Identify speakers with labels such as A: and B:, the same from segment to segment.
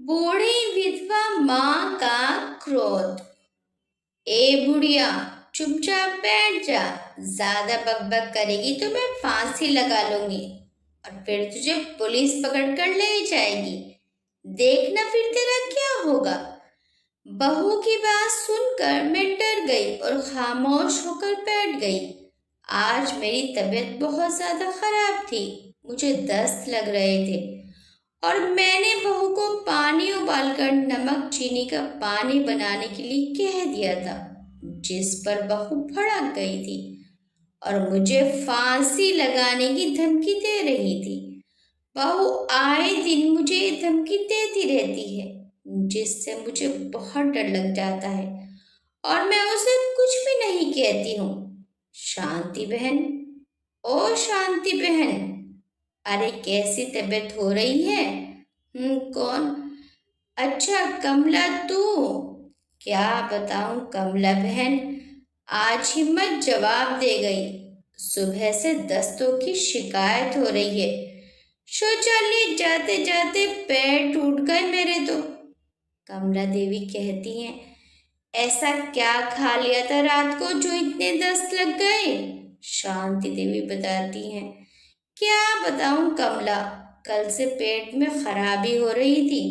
A: बूढ़ी विधवा माँ का क्रोध। ए बुढ़िया, चुपचाप बैठ जा। ज्यादा बकबक करेगी तो मैं फांसी लगा लूंगी और फिर तुझे पुलिस पकड़ कर ले जाएगी। देखना फिर तेरा क्या होगा। बहू की बात सुनकर मैं डर गई और खामोश होकर बैठ गई। आज मेरी तबीयत बहुत ज्यादा खराब थी। मुझे दस्त लग रहे थे और मैंने बहू को पानी उबालकर नमक चीनी का पानी बनाने के लिए कह दिया था, जिस पर बहू भड़क गई थी और मुझे फांसी लगाने की धमकी दे रही थी। बहू आए दिन मुझे ये धमकी देती रहती है, जिससे मुझे बहुत डर लग जाता है और मैं उसे कुछ भी नहीं कहती हूँ। शांति बहन, ओ शांति बहन, अरे कैसी तबीयत हो रही है? कौन? अच्छा कमला तू। क्या बताऊं कमला बहन, आज हिम्मत जवाब दे गई। सुबह से दस्तों की शिकायत हो रही है। शौचालय जाते जाते पैर टूट गए मेरे तो। कमला देवी कहती हैं, ऐसा क्या खा लिया था रात को जो इतने दस्त लग गए? शांति देवी बताती हैं, क्या बताऊं कमला, कल से पेट में खराबी हो रही थी।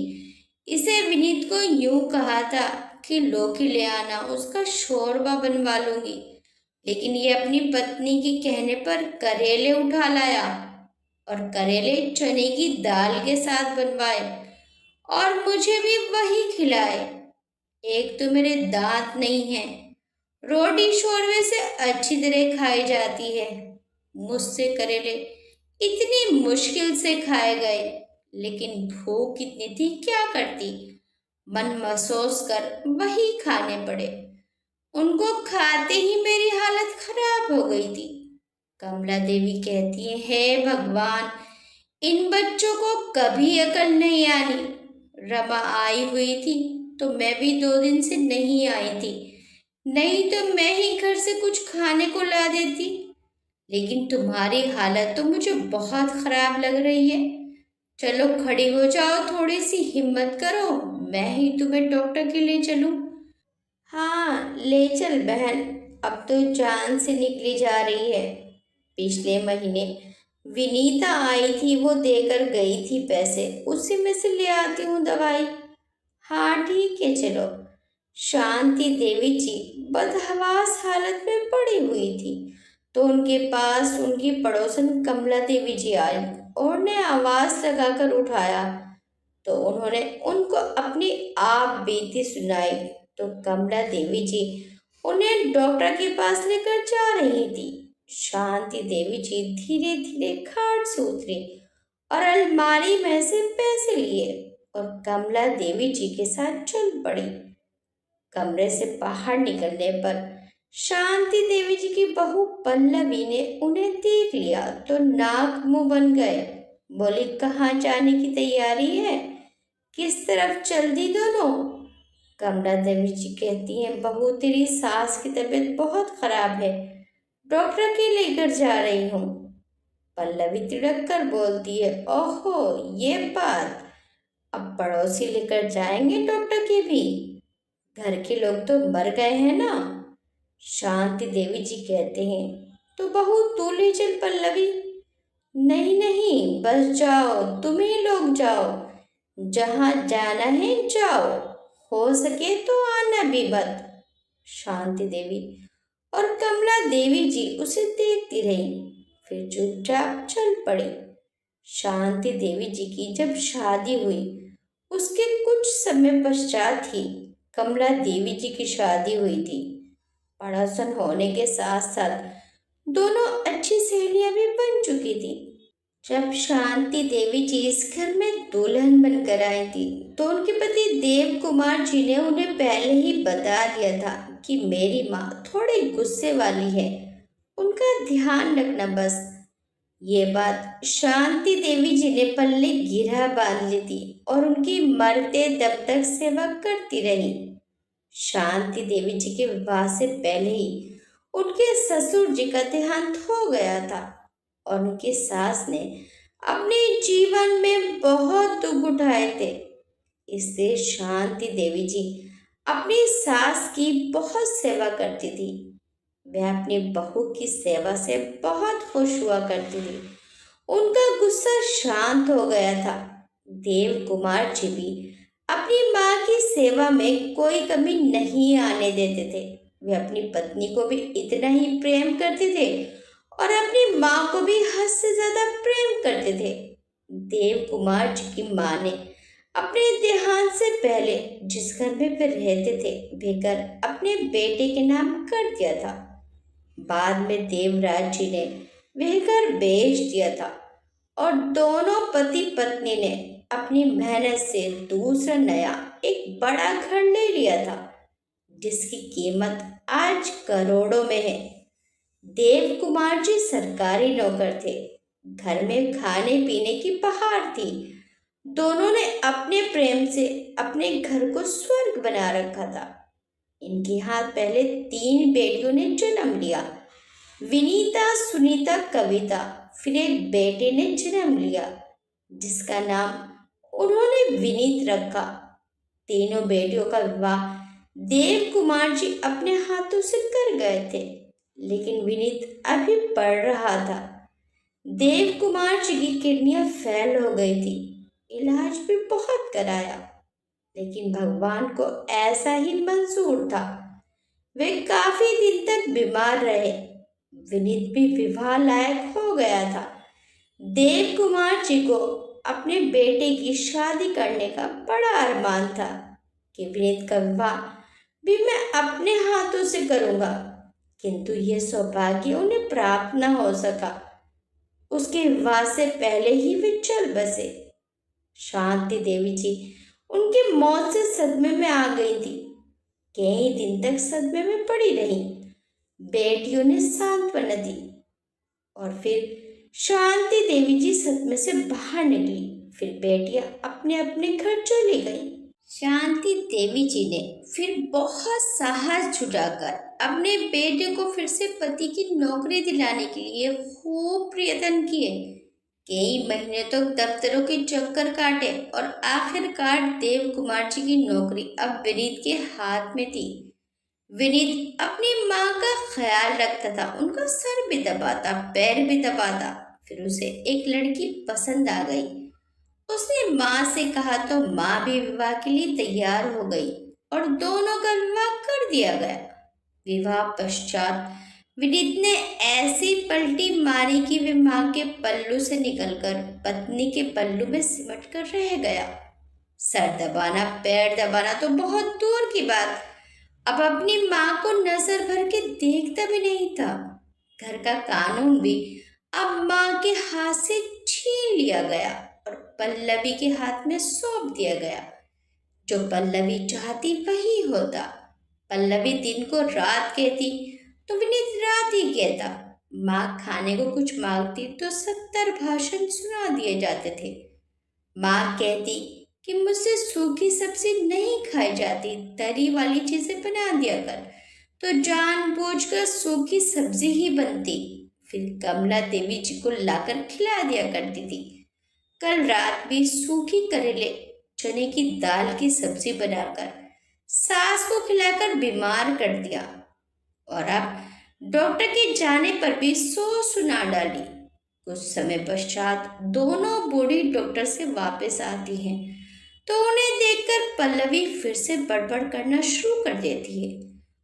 A: इसे विनीत को यूं कहा था कि लौकी ले आना, उसका शोरबा बनवा लूंगी, लेकिन ये अपनी पत्नी के कहने पर करेले उठा लाया और करेले चने की दाल के साथ बनवाए और मुझे भी वही खिलाए। एक तो मेरे दांत नहीं है, रोटी शोरबे से अच्छी तरह खाई जाती है। मुझसे करेले इतनी मुश्किल से खाए गए, लेकिन भूख कितनी थी क्या करती। मन महसूस कर वही खाने पड़े। उनको खाते ही मेरी हालत खराब हो गई थी। कमला देवी कहती है, हे भगवान, इन बच्चों को कभी अकल नहीं आनी। रमा आई हुई थी तो मैं भी 2 दिन से नहीं आई थी, नहीं तो मैं ही घर से कुछ खाने को ला देती। लेकिन तुम्हारी हालत तो मुझे बहुत खराब लग रही है। चलो खड़ी हो जाओ, थोड़ी सी हिम्मत करो, मैं ही तुम्हें डॉक्टर के लिए चलूं। हाँ ले चल बहन, अब तो जान से निकली जा रही है। पिछले महीने विनीता आई थी, वो देकर गई थी पैसे, उसी में से ले आती हूँ दवाई। हाँ ठीक है चलो। शांति देवी जी बदहवास हालत में पड़ी हुई थी तो उनके पास उनकी पड़ोसन कमला देवी जी आई और ने आवाज लगाकर उठाया तो उन्होंने उनको अपनी आप बीती सुनाई। तो कमला देवी जी उन्हें डॉक्टर के पास लेकर जा रही थी। शांति देवी जी धीरे धीरे खाट से उतरी और अलमारी में से पैसे लिए और कमला देवी जी के साथ चल पड़ी। कमरे से बाहर निकलने पर शांति देवी जी की बहू पल्लवी ने उन्हें देख लिया तो नाक मुंह बन गए। बोली, कहाँ जाने की तैयारी है? किस तरफ चल दी दोनों? कमला देवी जी कहती हैं, बहू तेरी सास की तबीयत बहुत खराब है, डॉक्टर के लेकर जा रही हूँ। पल्लवी तिड़क कर बोलती है, ओहो ये बात, अब पड़ोसी लेकर जाएंगे डॉक्टर के भी, घर के लोग तो मर गए हैं ना। शांति देवी जी कहते हैं, तो बहू तू ले चल पल्लवी। नहीं नहीं बस जाओ, तुम ही लोग जाओ, जहां जाना है जाओ, हो सके तो आना भी मत। शांति देवी और कमला देवी जी उसे देखती रही, फिर चुपचाप चल पड़ी। शांति देवी जी की जब शादी हुई उसके कुछ समय पश्चात ही कमला देवी जी की शादी हुई थी। पड़ोसन होने के साथ साथ दोनों अच्छी सहेलियां भी बन चुकी थी। जब शांति देवी जी इस घर में दुल्हन बनकर आई थी तो उनके पति देव कुमार जी ने उन्हें पहले ही बता दिया था कि मेरी माँ थोड़ी गुस्से वाली है, उनका ध्यान रखना बस। ये बात शांति देवी जी ने पल्ले गिरा बांध ली थी और उनकी मरते दम तक सेवा करती रही। शांति देवी जी के विवाह से पहले ही उनके ससुर जी का देहांत हो गया था और उनकी सास ने अपने जीवन में बहुत दुख उठाए थे। इससे शांति देवी जी अपनी सास की बहुत सेवा करती थी। वह अपनी बहू की सेवा से बहुत खुश हुआ करती थी। उनका गुस्सा शांत हो गया था। देव कुमार जी भी अपनी माँ की सेवा में कोई कमी नहीं आने देते थे। वे अपनी पत्नी को भी इतना ही प्रेम करते थे और अपनी माँ को भी हद से ज्यादा प्रेम करते थे। देव कुमार जी की माँ ने अपने देहांत से पहले जिस घर में वे रहते थे वे घर अपने बेटे के नाम कर दिया था। बाद में देवराज जी ने वह घर बेच दिया था और दोनों पति पत्नी ने अपनी मेहनत से दूसरा नया एक बड़ा घर ले लिया था, जिसकी कीमत आज करोड़ों में है। देव कुमार जी सरकारी नौकर थे। घर में खाने पीने की बहार थी। दोनों ने अपने प्रेम से अपने घर को स्वर्ग बना रखा था। इनके हाथ पहले 3 बेटियों ने जन्म लिया, विनीता, सुनीता, कविता। फिर एक बेटे ने जन्म लिया जिसका नाम उन्होंने विनीत रखा। तीनों बेटियों का विवाह देव कुमार जी अपने हाथों से कर गए थे, लेकिन विनीत अभी पढ़ रहा था। देव कुमार जी की किडनियां फेल हो गई थी। इलाज भी बहुत कराया, लेकिन भगवान को ऐसा ही मंजूर था। वे काफी दिन तक बीमार रहे। विनीत भी विवाह लायक हो गया था। देव कुमार जी को अपने बेटे की शादी करने का बड़ा अरमान था कि विनीत का विवाह भी मैं अपने हाथों से करूंगा, किंतु यह सौभाग्य उन्हें प्राप्त न हो सका। उसके विवाह से पहले ही वे चल बसे। शांति देवी जी उनकी मौत से सदमे में आ गई थी। कई दिन तक सदमे में पड़ी रही। बेटियों ने सांत्वना दी और फिर शांति देवी जी सदमे से बाहर निकली। फिर बेटियां अपने अपने घर चली गईं। शांति देवी जी ने फिर बहुत साहस जुटाकर अपने बेटे को फिर से पति की नौकरी दिलाने के लिए खूब प्रयत्न किए। कई महीने तक दफ्तरों के चक्कर काटे और आखिरकार देव कुमार जी की नौकरी अब विनीत के हाथ में थी। विनीत अपनी माँ का ख्याल रखता था, उनका सर भी दबाता, पैर भी दबाता। फिर उसे एक लड़की पसंद आ गई। उसने माँ से कहा तो माँ भी विवाह के लिए तैयार हो गई और दोनों का विवाह कर दिया गया। विवाह पश्चात विनीत ने ऐसी पलटी मारी कि वे माँ के पल्लू से निकलकर पत्नी के पल्लू में सिमट कर रह गया। सर दबाना, पैर दबाना तो बहुत दूर की बात, अब अपनी माँ को नजर भर के देखता भी नहीं था। घर का कानून भी अब माँ के हाथ से छीन लिया गया और पल्लवी के हाथ में सौंप दिया गया। जो पल्लवी चाहती वही होता। पल्लवी दिन को रात कहती तो विनीत रात ही कहता। माँ खाने को कुछ मांगती तो 70 भाषण सुना दिए जाते थे। माँ कहती कि मुझसे सूखी सब्जी नहीं खाई जाती, तरी वाली चीजें बना दिया कर, तो जानबूझकर सूखी सब्जी ही बनती। फिर कमला देवी जी को लाकर खिला दिया करती थी। कल रात भी सूखी करेले चने की दाल की सब्जी बनाकर सास को खिलाकर बीमार कर दिया और अब डॉक्टर के जाने पर भी सो सुना डाली। कुछ समय पश्चात दोनों बूढ़ी डॉक्टर से वापस आती हैं तो उन्हें देखकर पल्लवी फिर से बड़बड़ करना शुरू कर देती है।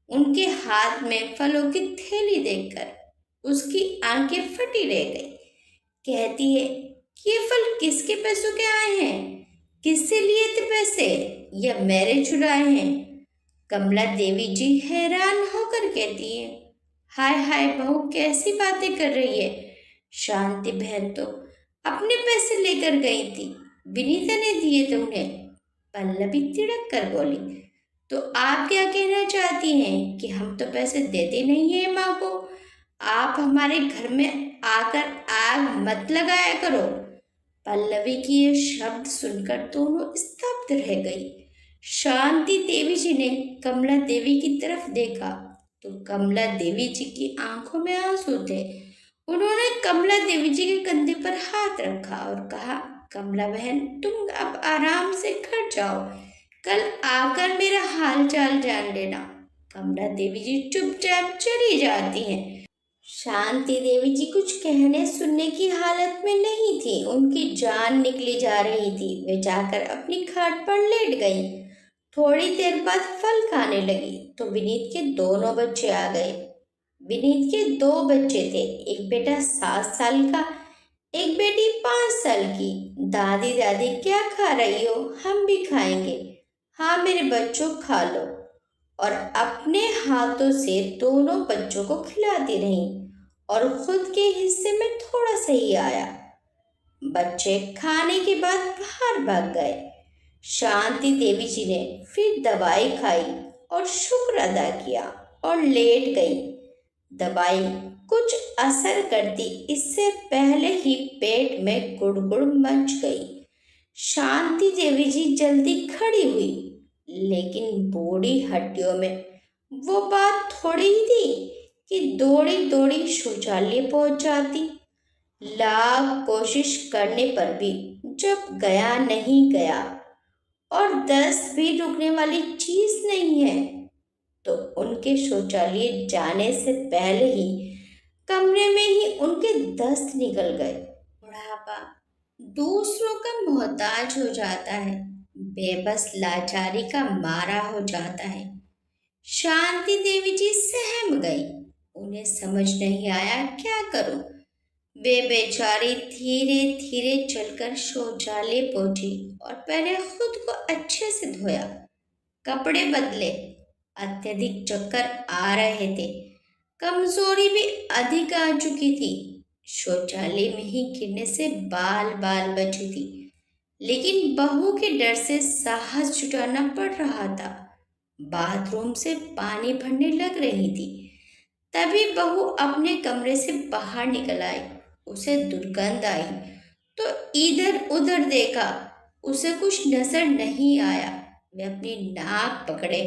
A: उनके हाथ में फलों की थैली देखकर उसकी आंखें फटी रह गई। कहती है, ये फल किसके पैसों के आए हैं? किससे लिए थे पैसे? या मेरे चुराए हैं? कमला देवी जी हैरान होकर कहती है, हाय हाय बहू, कैसी बातें कर रही है? शांति बहन तो अपने पैसे लेकर गई थी, विनीता ने दिए थे उन्हें। पल्लवी तिड़क कर बोली, तो आप क्या कहना चाहती हैं कि हम तो पैसे देते नहीं हैं माँ को? आप हमारे घर में आकर आग मत लगाया करो। पल्लवी की ये शब्द सुनकर दोनों स्तब्ध रह गई। शांति देवी जी ने कमला देवी की तरफ देखा तो कमला देवी जी की आंखों में आंसू थे। उन्होंने कमला देवी जी के कंधे पर हाथ रखा और कहा, कमला बहन तुम अब आराम से घर जाओ, कल आकर मेरा हाल चाल जान लेना। कमला देवी जी चुपचाप चली जाती हैं। शांति देवी जी कुछ कहने सुनने की हालत में नहीं थी, उनकी जान निकली जा रही थी। वे जाकर अपनी खाट पर लेट गई। थोड़ी देर बाद फल खाने लगी तो विनीत के दोनों बच्चे आ गए। विनीत के दो बच्चे थे, एक बेटा 7 साल का, एक बेटी 5 साल की। दादी दादी क्या खा रही हो? हम भी खाएंगे। हाँ मेरे बच्चों खा लो। और अपने हाथों से दोनों बच्चों को खिलाती रही और खुद के हिस्से में थोड़ा सा ही आया। बच्चे खाने के बाद बाहर भाग गए। शांति देवी जी ने फिर दवाई खाई और शुक्र अदा किया और लेट गई। दवाई कुछ असर करती इससे पहले ही पेट में गुड़गुड़ मच गई। शांति देवी जी जल्दी खड़ी हुई, लेकिन बूढ़ी हड्डियों में वो बात थोड़ी ही थी कि दौड़ी दौड़ी शौचालय पहुंच जाती। लाख कोशिश करने पर भी जब गया नहीं गया और 10 भी रुकने वाली चीज नहीं है, तो उनके शौचालय जाने से पहले ही कमरे में ही उनके दस्त निकल गए। बुढ़ापा दूसरों का मोहताज हो जाता है, बेबस लाचारी का मारा हो जाता है। शांति देवी जी सहम गई। उन्हें समझ नहीं आया क्या करूं। वे बेचारी धीरे धीरे चलकर शौचालय पहुंची और पहले खुद को अच्छे से धोया, कपड़े बदले। अत्यधिक चक्कर आ रहे थे, कमजोरी भी अधिक आ चुकी थी। शौचालय में ही गिरने से बाल बाल बची थी, लेकिन बहू के डर से साहस जुटाना पड़ रहा था। बाथरूम से पानी भरने लग रही थी, तभी बहू अपने कमरे से बाहर निकल आई। उसे दुर्गंध आई तो इधर उधर देखा, उसे कुछ नजर नहीं आया। वे अपनी नाक पकड़े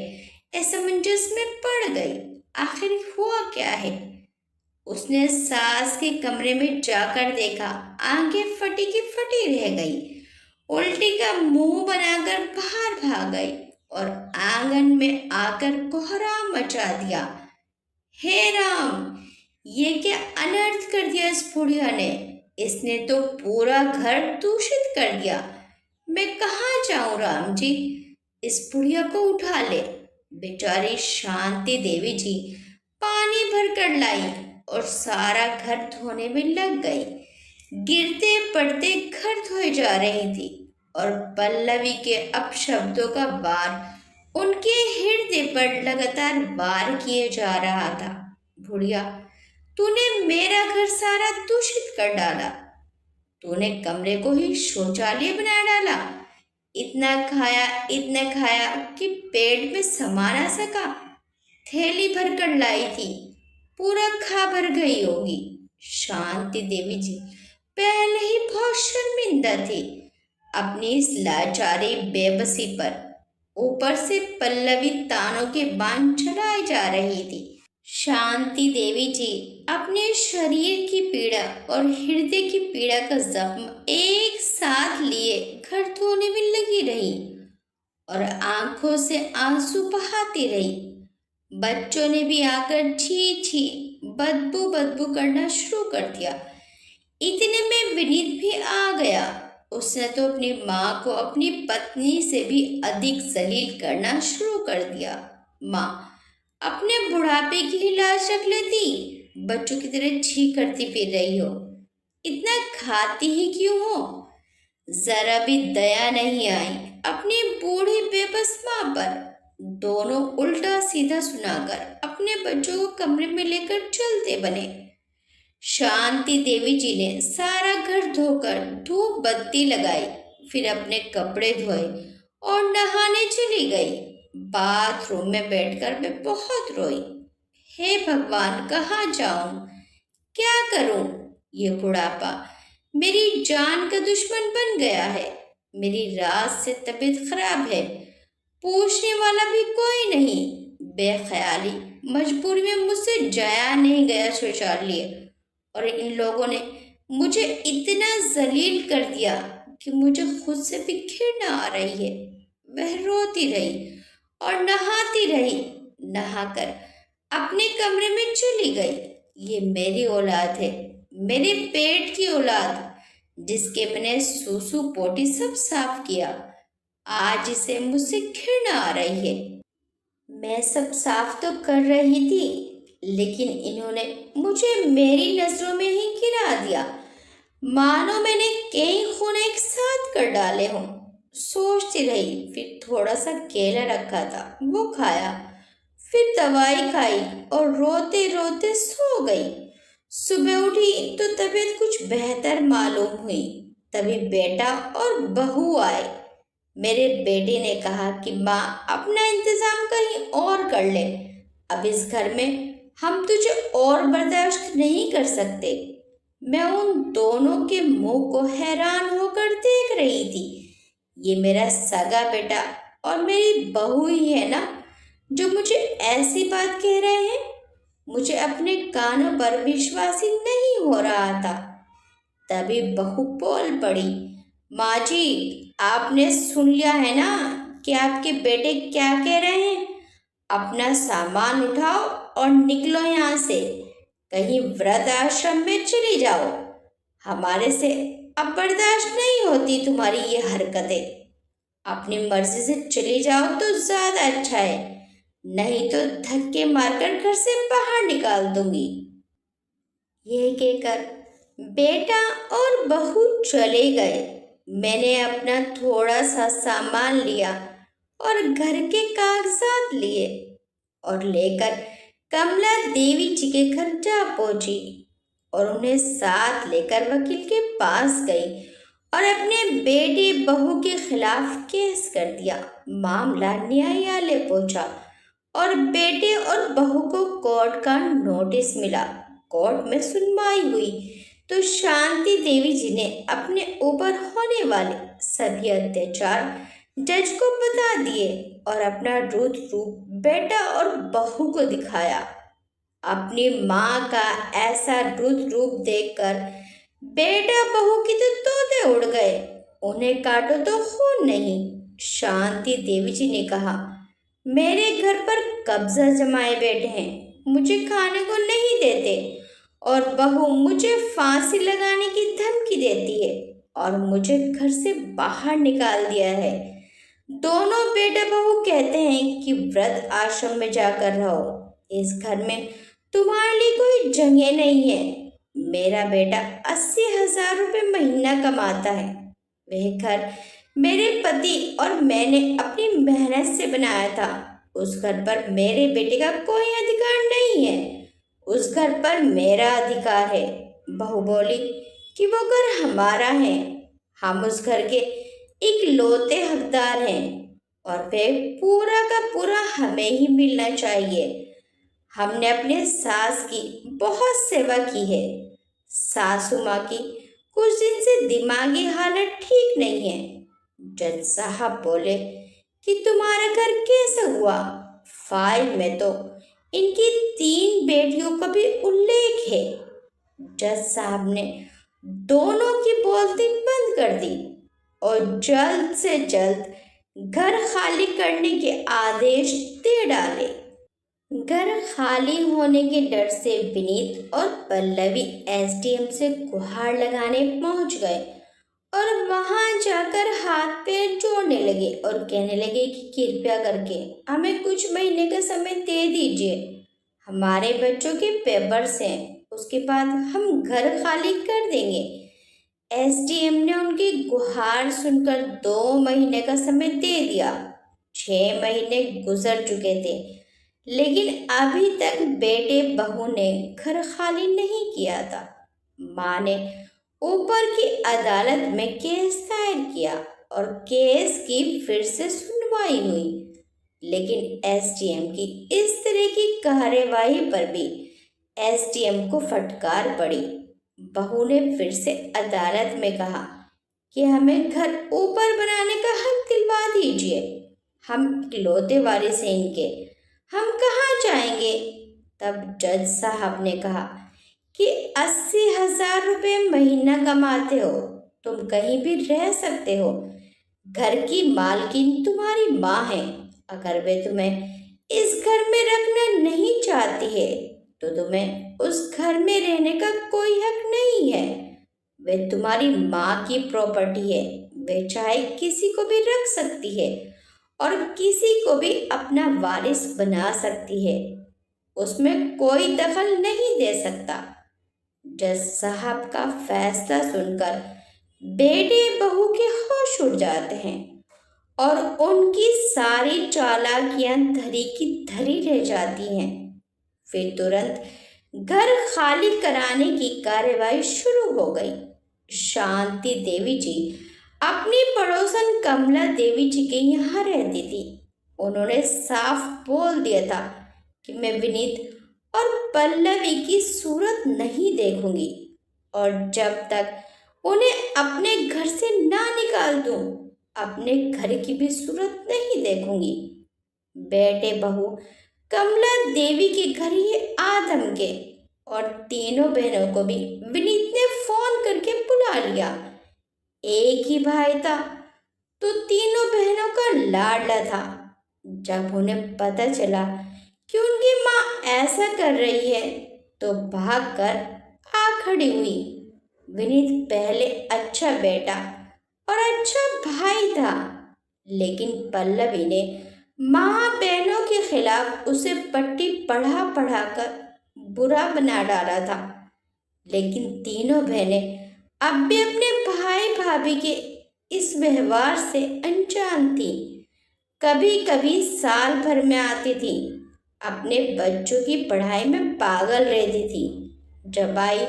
A: असमंजस में पड़ गई। आखिर हुआ क्या है? उसने सास के कमरे में जाकर देखा, आंखें फटी की फटी रह गई। उल्टी का मुंह बनाकर बाहर भाग गई और आंगन में आकर कोहराम मचा दिया। हे राम, ये क्या अनर्थ कर दिया इस बुढ़िया ने। इसने तो पूरा घर दूषित कर दिया। मैं कहाँ जाऊं राम जी, इस बुढ़िया को उठा ले। बेचारी शांति देवी जी पानी भर कर लाई और सारा घर धोने में लग गई। गिरते पड़ते घर धोए जा रही थी और पल्लवी के अपशब्दों का वार उनके हृदय पर लगातार वार किए जा रहा था। बुढ़िया, तूने मेरा घर सारा दूषित कर डाला। तूने कमरे को ही शौचालय बना डाला। इतना खाया कि पेट में समा ना सका। थैली भर कर लाई थी, पूरा खा भर गई होगी। शांति देवी जी पहले ही बहुत शर्मिंदा थी अपनी इस लाचारी बेबसी पर। ऊपर से पल्लवी तानों के बाण चलाए जा रही थी। शांति देवी जी अपने शरीर की पीड़ा और हृदय की पीड़ा का जख्म एक साथ लिए घर धोने में लगी रही और आंखों से आंसू बहाती रही। बच्चों ने भी आकर छी छी बदबू बदबू करना शुरू कर दिया। इतने में विनीत भी आ गया। उसने तो अपनी माँ को अपनी पत्नी से भी अधिक जलील करना शुरू कर दिया। माँ, अपने बुढ़ापे की ही लाज रख लेती, बच्चों की तरह छी करती फिर रही हो। इतना खाती ही क्यों हो? जरा भी दया नहीं आई अपनी बूढ़ी बेबस माँ पर। दोनों उल्टा सीधा सुनाकर अपने बच्चों को कमरे में लेकर चलते बने। शांति देवी जी ने सारा घर धोकर धूप बत्ती लगाई, फिर अपने कपड़े धोए और नहाने चली गई। बाथरूम में बैठकर मैं बहुत रोई। हे भगवान, कहाँ जाऊं, क्या करूं? ये बुढ़ापा मेरी जान का दुश्मन बन गया है। मेरी रात से तबीयत खराब है, पूछने वाला भी कोई नहीं। बेख्याली मजबूरी में मुझसे जाया नहीं गया शौचालय, और इन लोगों ने मुझे इतना जलील कर दिया कि मुझे खुद से भी घृणा आ रही है। वह रोती रही और नहाती रही। नहाकर अपने कमरे में चली गई। ये मेरी औलाद है, मेरे पेट की औलाद, जिसके मैंने सूसू पोटी सब साफ किया। आज इसे मुझसे घृणा आ रही है। मैं सब साफ तो कर रही थी, लेकिन इन्होंने मुझे मेरी नजरों में ही गिरा दिया, मानो मैंने कई खून एक साथ कर डाले हों। सोचती रही, फिर थोड़ा सा केला रखा था, वो खाया, फिर दवाई खाई और रोते रोते सो गई। सुबह उठी तो तबीयत कुछ बेहतर मालूम हुई। तभी बेटा और बहू आए। मेरे बेटे ने कहा कि माँ, अपना इंतजाम कहीं और कर ले। अब इस घर में हम तुझे और बर्दाश्त नहीं कर सकते। मैं उन दोनों के मुंह को हैरान होकर देख रही थी। ये मेरा सगा बेटा और मेरी बहू ही है ना, जो मुझे ऐसी बात कह रहे हैं। मुझे अपने कानों पर विश्वास ही नहीं हो रहा था। तभी बहू बोल पड़ी, माँ जी, आपने सुन लिया है ना कि आपके बेटे क्या कह रहे हैं। अपना सामान उठाओ और निकलो यहाँ से। कहीं वृद्ध आश्रम में चली जाओ। हमारे से अब बर्दाश्त नहीं होती तुम्हारी ये हरकतें। अपनी मर्जी से चली जाओ तो ज्यादा अच्छा है, नहीं तो धक्के मारकर घर से बाहर निकाल दूंगी। ये कहकर बेटा और बहू चले गए। मैंने अपना थोड़ा सा सामान लिया और घर के कागजात लिए और लेकर कमला देवी जी के घर जा पहुंची और उन्हें साथ लेकर वकील के पास गई और अपने बेटे बहू के खिलाफ केस कर दिया। मामला न्यायालय पहुंचा और बेटे और बहू को कोर्ट का नोटिस मिला। कोर्ट में सुनवाई हुई तो शांति देवी जी ने अपने ऊपर होने वाले सभी अत्याचार जज को बता दिए और अपना रुद्र रूप बेटा और बहू को दिखाया। अपनी माँ का ऐसा रुद्र रूप देखकर बेटा बहू की तो तोते उड़ गए। उन्हें काटो तो खून नहीं। शांति देवी जी ने कहा, मेरे घर पर कब्जा जमाए बैठे हैं, मुझे खाने को नहीं देते और बहू मुझे फांसी लगाने की धमकी देती है और मुझे घर से बाहर निकाल दिया है। दोनों बेटा बहू कहते हैं कि वृद्ध आश्रम में जाकर रहो। इस घर में तुम्हारे लिए कोई जगह नहीं है। मेरा बेटा 80,000 रुपये महीना कमाता है। वह घर मेरे पति और मैंने अपनी मेहनत से बनाया था। उस घर पर मेरे बेटे का कोई अधिकार नहीं है। उस घर पर मेरा अधिकार है। बहू बोली कि वो घर हमारा है, हम उस घर के इकलौते हकदार हैं और वह पूरा का पूरा हमें ही मिलना चाहिए। हमने अपने सास की बहुत सेवा की है। सासू माँ की कुछ दिन से दिमागी हालत ठीक नहीं है। जज साहब बोले कि तुम्हारा घर कैसे हुआ। फाइल में तो इनकी 3 बेटियों का भी उल्लेख है। जज साहब ने दोनों की बोलती बंद कर दी और जल्द से जल्द घर खाली करने के आदेश दे डाले। घर खाली होने के डर से विनीत और पल्लवी एसडीएम से गुहार लगाने पहुंच गए और वहां जाकर हाथ पैर जोड़ने लगे और कहने लगे कि कृपया करके हमें कुछ महीने का समय दे दीजिए। हमारे बच्चों के पेपर्स हैं, उसके बाद हम घर खाली कर देंगे। एसडीएम ने उनकी गुहार सुनकर 2 महीने का समय दे दिया। 6 महीने गुजर चुके थे, लेकिन अभी तक बेटे बहू ने घर खाली नहीं किया था। माँ ने ऊपर की अदालत में केस दायर किया और केस की फिर से सुनवाई हुई, लेकिन एसडीएम की इस तरह की कार्यवाही पर भी एसडीएम को फटकार पड़ी। बहू ने फिर से अदालत में कहा कि हमें घर ऊपर बनाने का हक दिलवा दीजिए। हम इकलौते वारिस हैं इनके, हम कहाँ जाएंगे। तब जज साहब ने कहा कि 80,000 रुपये महीना कमाते हो, तुम कहीं भी रह सकते हो। घर की मालकिन तुम्हारी माँ है। अगर वे तुम्हें इस घर में रखना नहीं चाहती है तो तुम्हें उस घर में रहने का कोई हक नहीं है। वे तुम्हारी माँ की प्रॉपर्टी है। वे चाहे किसी को भी रख सकती है और किसी को भी अपना वारिस बना सकती है। उसमें कोई दखल नहीं दे सकता। जज साहब का फैसला सुनकर बेटे बहू के होश उड़ जाते हैं और उनकी सारी चालाकियां धरी की धरी रह जाती हैं। फिर तुरंत घर खाली कराने की कार्यवाही शुरू हो गई। शांति देवी जी अपनी पड़ोसन कमला देवी जी के यहाँ रहती थी। उन्होंने साफ बोल दिया था कि मैं विनीत और पल्लवी की सूरत नहीं देखूंगी और जब तक उन्हें अपने घर से ना निकाल दूं, अपने घर की भी सूरत नहीं देखूंगी। बेटे बहू कमला देवी के घर ये आ धमके और तीनों बहनों को भी विनीत ने फोन करके बुला लिया। एक ही भाई था तो तीनों बहनों का लाडला था। जब उन्हें पता चला कि उनकी माँ ऐसा कर रही है तो भागकर आ खड़ी हुई। विनीत पहले अच्छा बेटा और अच्छा भाई था, लेकिन पल्लवी ने माँ बहनों के खिलाफ उसे पट्टी पढ़ा पढ़ा कर बुरा बना डाला था। लेकिन तीनों बहनें अब भी अपने भाई भाभी के इस व्यवहार से अनजान थी। कभी कभी साल भर में आती थी, अपने बच्चों की पढ़ाई में पागल रहती थी। जब आई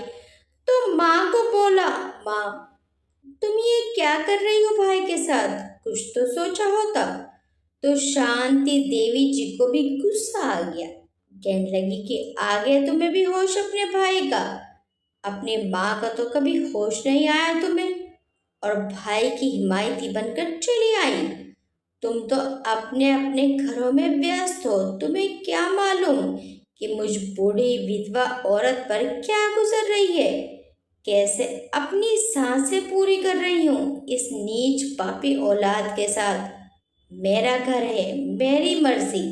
A: तो माँ को बोला, माँ तुम ये क्या कर रही हो भाई के साथ, कुछ तो सोचा होता। तो शांति देवी जी को भी गुस्सा आ गया। कहने लगी कि आ गया तुम्हें भी होश अपने भाई का। अपनी माँ का तो कभी होश नहीं आया तुम्हें और भाई की हिमायती बनकर चली आई। तुम तो अपने अपने घरों में व्यस्त हो। तुम्हें क्या मालूम कि मुझ बूढ़ी विधवा औरत पर क्या गुजर रही है, कैसे अपनी सांसें पूरी कर रही हूँ इस नीच पापी औलाद के साथ। मेरा घर है, मेरी मर्जी।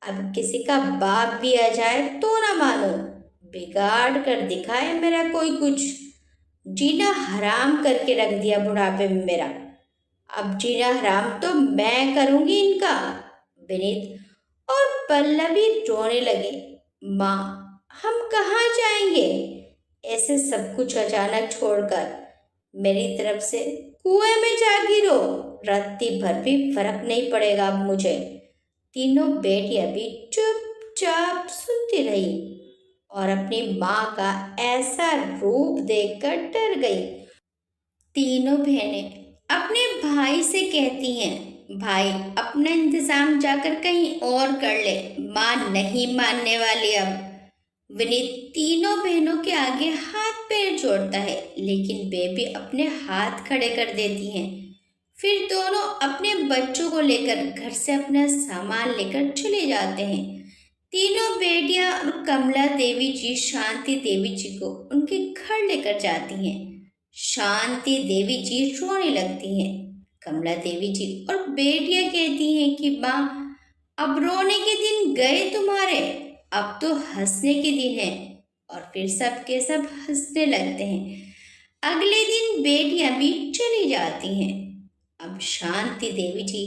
A: अब किसी का बाप भी आ जाए तो ना मानो, बिगाड़ कर दिखाए मेरा कोई कुछ। जीना हराम करके रख दिया बुढ़ापे में मेरा। अब जीना हराम तो मैं करूंगी इनका। विनीत और पल्लवी रोने लगे। माँ हम कहाँ जाएंगे ऐसे सब कुछ अचानक छोड़कर? मेरी तरफ से कुएं में जा गिरो, रत्ती भर भी फर्क नहीं पड़ेगा अब मुझे। तीनों बेटियां भी चुपचाप सुनती रही और अपनी माँ का ऐसा रूप देखकर डर गई। तीनों बहनें अपने भाई से कहती हैं, भाई अपना इंतजाम जाकर कहीं और कर ले, माँ नहीं मानने वाली अब। विनीत तीनों बहनों के आगे हाथ पैर जोड़ता है, लेकिन वे भी अपने हाथ खड़े कर देती हैं। फिर दोनों अपने बच्चों को लेकर घर से अपना सामान लेकर चले जाते हैं। तीनों बेटियां और कमला देवी जी शांति देवी जी को उनके घर लेकर जाती हैं। शांति देवी जी रोने लगती हैं। कमला देवी जी और बेटियां कहती हैं कि माँ अब रोने के दिन गए तुम्हारे, अब तो हंसने के दिन है। और फिर सब के सब हंसने लगते हैं। अगले दिन बेटियां भी चली जाती हैं। अब शांति देवी जी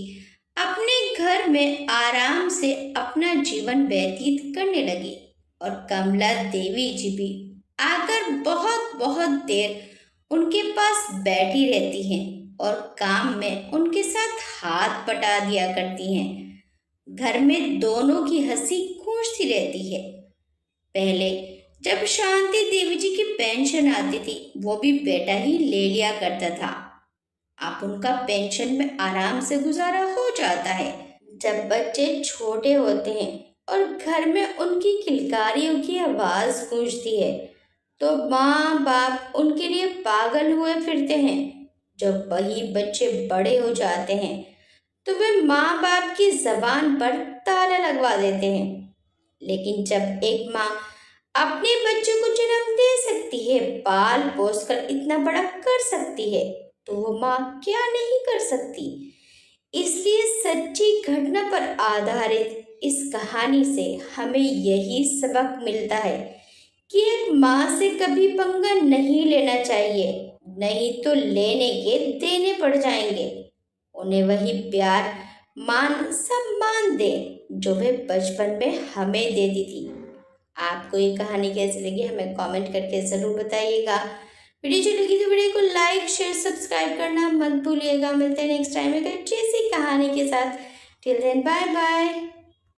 A: अपने घर में आराम से अपना जीवन व्यतीत करने लगी और कमला देवी जी भी आकर बहुत बहुत देर उनके पास बैठी रहती हैं और काम में उनके साथ हाथ बटा दिया करती हैं। घर में दोनों की हंसी गूंजती रहती है। पहले जब शांति देवी जी की पेंशन आती थी वो भी बेटा ही ले लिया करता था। अब उनका पेंशन में आराम से गुजारा हो जाता है। जब बच्चे छोटे होते हैं और घर में उनकी किलकारियों की आवाज़ गूंजती है तो माँ बाप उनके लिए पागल हुए फिरते हैं। जब वही बच्चे बड़े हो जाते हैं तो वे माँ बाप की जबान पर ताला लगवा देते हैं। लेकिन जब एक माँ अपने बच्चे को जन्म दे सकती है, पाल पोस कर इतना बड़ा कर सकती है, तो वो माँ क्या नहीं कर सकती। इसलिए सच्ची घटना पर आधारित इस कहानी से हमें यही सबक मिलता है कि एक माँ से कभी पंगा नहीं लेना चाहिए, नहीं तो लेने के देने पड़ जाएंगे। उन्हें वही प्यार, मान, सम्मान दे जो वे बचपन में हमें देती थी। आपको ये कहानी कैसी लगी हमें कमेंट करके ज़रूर बताइएगा। वीडियो अच्छी लगी तो वीडियो को लाइक शेयर सब्सक्राइब करना मत भूलिएगा। मिलते हैं नेक्स्ट टाइम एक अच्छी सी कहानी के साथ। Till then bye bye.